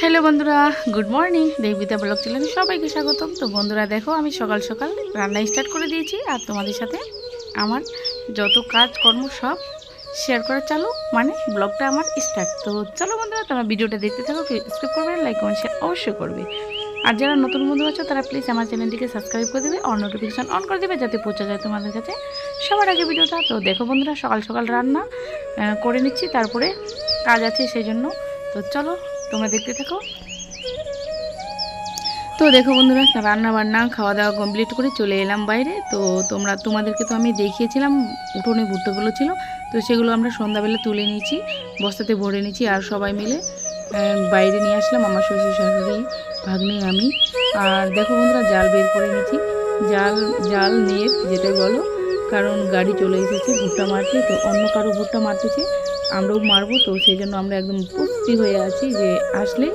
Hello बंधुरा good morning देवगीता blog চ্যানেলে সবাইকে স্বাগতম। তো বন্ধুরা দেখো আমি সকাল সকাল রান্না স্টার্ট করে দিয়েছি আর তোমাদের সাথে আমার যত কাজ কর্ম সব শেয়ার করা চালু, মানে ব্লগটা আমার স্টার্ট। তো চলো বন্ধুরা তোমরা ভিডিওটা দেখতে থাকো, সাবস্ক্রাইব করবে, লাইক কমেন্ট শেয়ার অবশ্যই করবে। আর যারা নতুন বন্ধু আছো তারা প্লিজ আমার চ্যানেলটিকে সাবস্ক্রাইব করে দেবে, অন নোটিফিকেশন অন করে দেবে যাতে পৌঁছে যায় তোমাদের কাছে সবার আগে ভিডিওটা। তো দেখো বন্ধুরা সকাল সকাল রান্না করে নিচ্ছি, তারপরে কাজ আছে সেই জন্য। তো চলো তোমরা দেখতে থাকো। তো দেখো বন্ধুরা রান্না বান্না খাওয়া দাওয়া কমপ্লিট করে চলে এলাম বাইরে। তো তোমাদেরকে তো আমি দেখিয়েছিলাম উঠোনে ভুট্টাগুলো ছিল, তো সেগুলো আমরা সন্ধ্যাবেলা তুলে নিয়েছি, বস্তাতে ভরে নিয়েছি আর সবাই মিলে বাইরে নিয়ে আসলাম, আমার শ্বশুর শাশুড়ি ভাগ্নি আমি। আর দেখো বন্ধুরা জাল বের করে নিয়েছি, জাল নিয়ে যেটাই বলো, কারণ গাড়ি চলে এসেছে ভুট্টা মারতে। তো অন্য কারো ভুট্টা মারতেছে, আমরাও মারবো, তো সেই জন্য আমরা একদম প্রস্তুতি হয়ে আছি যে আসলে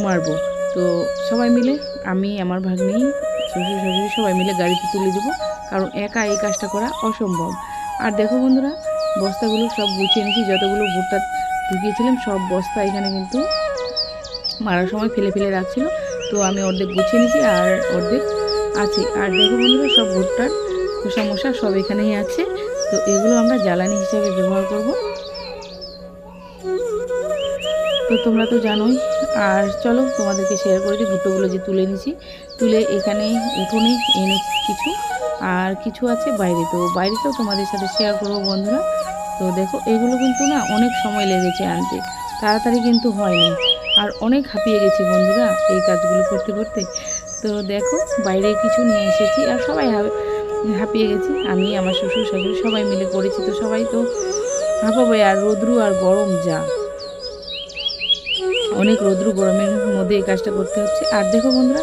মারবো। তো সবাই মিলে আমি আমার ভাগ্নি শ্বশুর শাশুড়ি সবাই মিলে গাড়িতে তুলে দেবো, কারণ একা এই কাজটা করা অসম্ভব। আর দেখো বন্ধুরা বস্তাগুলো সব গুছিয়ে নিয়েছি, যতগুলো ভুট্টা ঢুকিয়েছিলাম সব বস্তা এখানে কিন্তু মারার সময় ফেলে ফেলে রাখছিল, তো আমি অর্ধেক গুছিয়ে নিয়েছি আর অর্ধেক আছে। আর দেখো বন্ধুরা সব ভুট্টার খোসা মোসা সব এখানেই আছে, তো এগুলো আমরা জ্বালানি হিসাবে ব্যবহার করব। তো তোমরা তো জানোই। আর চলো তোমাদেরকে শেয়ার করে দিই ভুট্টোগুলো যে তুলে নিয়েছি, তুলে এখানে উঠোনে এনেছি কিছু, আর কিছু আছে বাইরে, তো বাইরেতেও তোমাদের সাথে শেয়ার করবো বন্ধুরা। তো দেখো এগুলো কিন্তু না অনেক সময় লেগেছে আনতে, তাড়াতাড়ি কিন্তু হয়নি, আর অনেক হাঁপিয়ে গেছি বন্ধুরা এই কাজগুলো করতে করতে। তো দেখো বাইরে কিছু নিয়ে এসেছি আর সবাই হাঁপিয়ে গেছি, আমি আমার শ্বশুর শাশুড়ি সবাই মিলে করেছি, তো সবাই তো হাঁপাবে। আর রোদ্রু আর গরম যা, অনেক রৌদ্র গরমের মধ্যে এই কাজটা করতে হচ্ছে। আর দেখো বন্ধুরা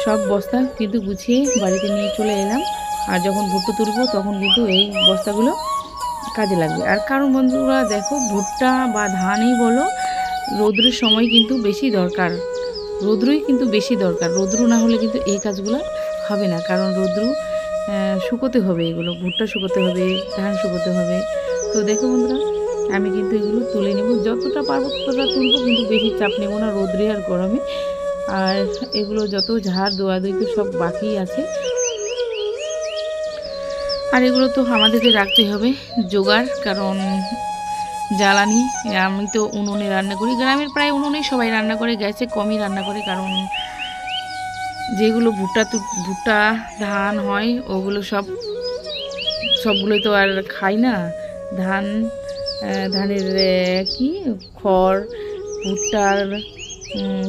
সব বস্তা কিন্তু গুছিয়ে বাড়িতে নিয়ে চলে এলাম, আর যখন ভুট্টা তুলবো তখন কিন্তু এই বস্তাগুলো কাজে লাগবে। আর কারণ বন্ধুরা দেখো ভুট্টা বা ধানই বলো, রৌদ্রের সময় কিন্তু বেশি দরকার, রৌদ্রই কিন্তু বেশি দরকার, রৌদ্র না হলে কিন্তু এই কাজগুলো হবে না, কারণ রৌদ্র শুকোতে হবে, এগুলো ভুট্টা শুকোতে হবে, ধান শুকোতে হবে। তো দেখো বন্ধুরা আমি কিন্তু এগুলো তুলে নেব, যতটা পারবো ততটা তুলবো, কিন্তু বেশি চাপ নেব না রোদ্রে আর গরমে। আর এগুলো যত ঝাড় দোয়াদুই তো সব বাকি আছে, আর এগুলো তো আমাদেরকে রাখতে হবে জোগাড়, কারণ জ্বালানি। আমি তো উনুনে রান্না করি, গ্রামের প্রায় উনুনে সবাই রান্না করে, গ্যাসে কমই রান্না করে, কারণ যেগুলো ভুট্টা ধান হয় ওগুলো সবগুলোই তো আর খাই না। ধানের কি খড়,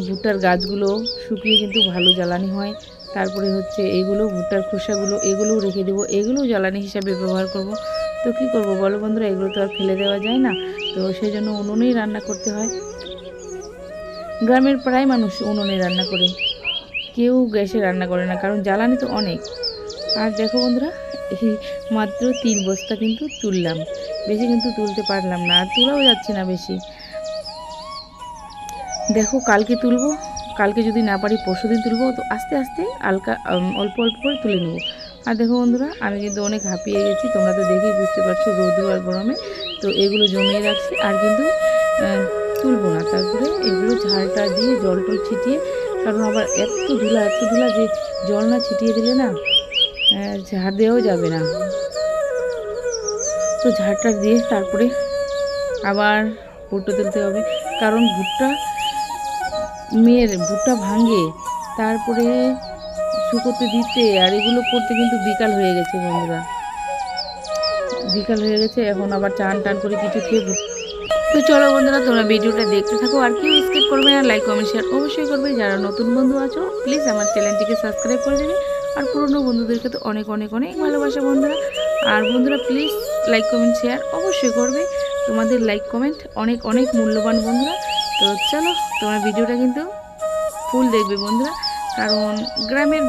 ভুট্টার গাছগুলো শুকিয়ে কিন্তু ভালো জ্বালানি হয়। তারপরে হচ্ছে এগুলো ভুট্টার খোসাগুলো, এগুলোও রেখে দেবো, এগুলোও জ্বালানি হিসাবে ব্যবহার করব। তো কী করবো বলো বন্ধুরা, এগুলো তো আর ফেলে দেওয়া যায় না, তো সেই জন্য উনুনেই রান্না করতে হয়। গ্রামের প্রায় মানুষ উনুনে রান্না করে, কেউ গ্যাসে রান্না করে না, কারণ জ্বালানি তো অনেক। আর দেখো বন্ধুরা এই মাত্র 3 বস্তা কিন্তু তুললাম, বেশি কিন্তু তুলতে পারলাম না, আর তোলাও যাচ্ছে না বেশি। দেখো কালকে তুলবো, কালকে যদি না পারি পরশুদিন তুলবো, তো আস্তে আস্তে অল্প অল্প করে তুলে নেবো। আর দেখো বন্ধুরা আমি কিন্তু অনেক হাঁপিয়ে গেছি, তোমরা তো দেখেই বুঝতে পারছো রৌদ্র আর গরমে। তো এগুলো জমিয়ে রাখছি আর কিন্তু তুলবো না, তারপরে এগুলো ঝাড়টা দিয়ে জল টল ছিটিয়ে, কারণ আবার এত ধুলা যে জল না ছিটিয়ে দিলে না ঝাড় দেওয়াও যাবে না। তো ঝাড়টা দিয়ে তারপরে আবার ভুট্টা তুলতে হবে, কারণ ভুট্টা ভাঙে, তারপরে শুকোতে দিতে আর এগুলো করতে কিন্তু বিকাল হয়ে গেছে বন্ধুরা, বিকাল হয়ে গেছে। এখন আবার চান টান করে কিছু খেয়ে। তো চলো বন্ধুরা তোমরা ভিডিওটা দেখতে থাকো, আর কেউ স্কিপ করবে না, লাইক কমেন্ট শেয়ার অবশ্যই করবে। যারা নতুন বন্ধু আছো প্লিজ আমার চ্যানেলটিকে সাবস্ক্রাইব করে দেবে, আর পুরনো বন্ধুদেরকে তো অনেক অনেক অনেক ভালোবাসা বন্ধুরা। আর বন্ধুরা প্লিজ লাইক কমেন্ট শেয়ার অবশ্যই করবে, তোমাদের লাইক কমেন্ট অনেক অনেক মূল্যবান বন্ধুরা। তো চলো তোমার ভিডিওটা কিন্তু ফুল দেখবে বন্ধুরা, কারণ গ্রামের।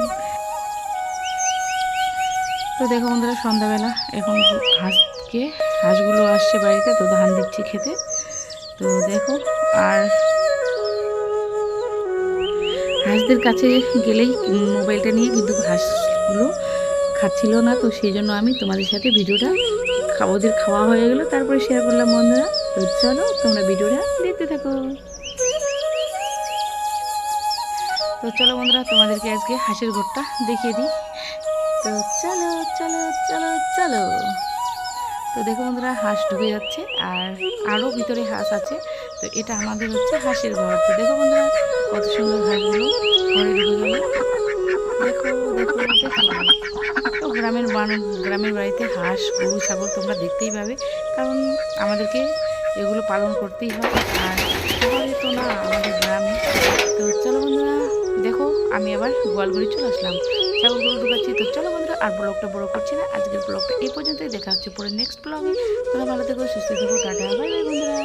তো দেখো বন্ধুরা সন্ধ্যাবেলা এখন হাঁসগুলো আসছে বাড়িতে, তো ধান দিচ্ছি খেতে। তো দেখো আর হাঁসদের কাছে গেলেই মোবাইলটা নিয়ে কিন্তু হাঁসগুলো খাচ্ছিল না, তো সেই জন্য আমি তোমাদের সাথে ভিডিওটা ওদের খাওয়া হয়ে গেল তারপরে শেয়ার করলাম বন্ধুরা। তো চলো তোমরা ভিডিওটা দেখতে থাকো। তো চলো বন্ধুরা, তোমাদেরকে আজকে হাঁসের ঘরটা দেখিয়ে দিই। তো চলো চলো চলো চলো। তো দেখো বন্ধুরা, হাঁস ঢুকে যাচ্ছে আর আরও ভিতরে হাঁস আছে। তো এটা আমাদের হচ্ছে হাঁসের ঘর। তো দেখো বন্ধুরা, কত সুন্দর হাঁসগুলো ঘরে ঢুকে গেল। দেখো দেখো দেখো। তো গ্রামের বাড়িতে হাঁস গরু ছাগল তোমরা দেখতেই পাবে, কারণ আমাদেরকে এগুলো পালন করতেই হয়। আর শহরে তো না, আমাদের গ্রামে। তো চলো বন্ধুরা, দেখো আমি আবার গোয়ালঘরে চলে আসলাম, ছাগলগুলো ঢুকাচ্ছি। তো চলো বন্ধুরা, আর ব্লগটা বড় করছি না, আজকের ব্লগটা এই পর্যন্তই। দেখা হচ্ছে পরে নেক্সট ব্লগে। তোমরা ভালো থেকো, সুস্থ থেকো, টাটা, বাই বাই বন্ধুরা।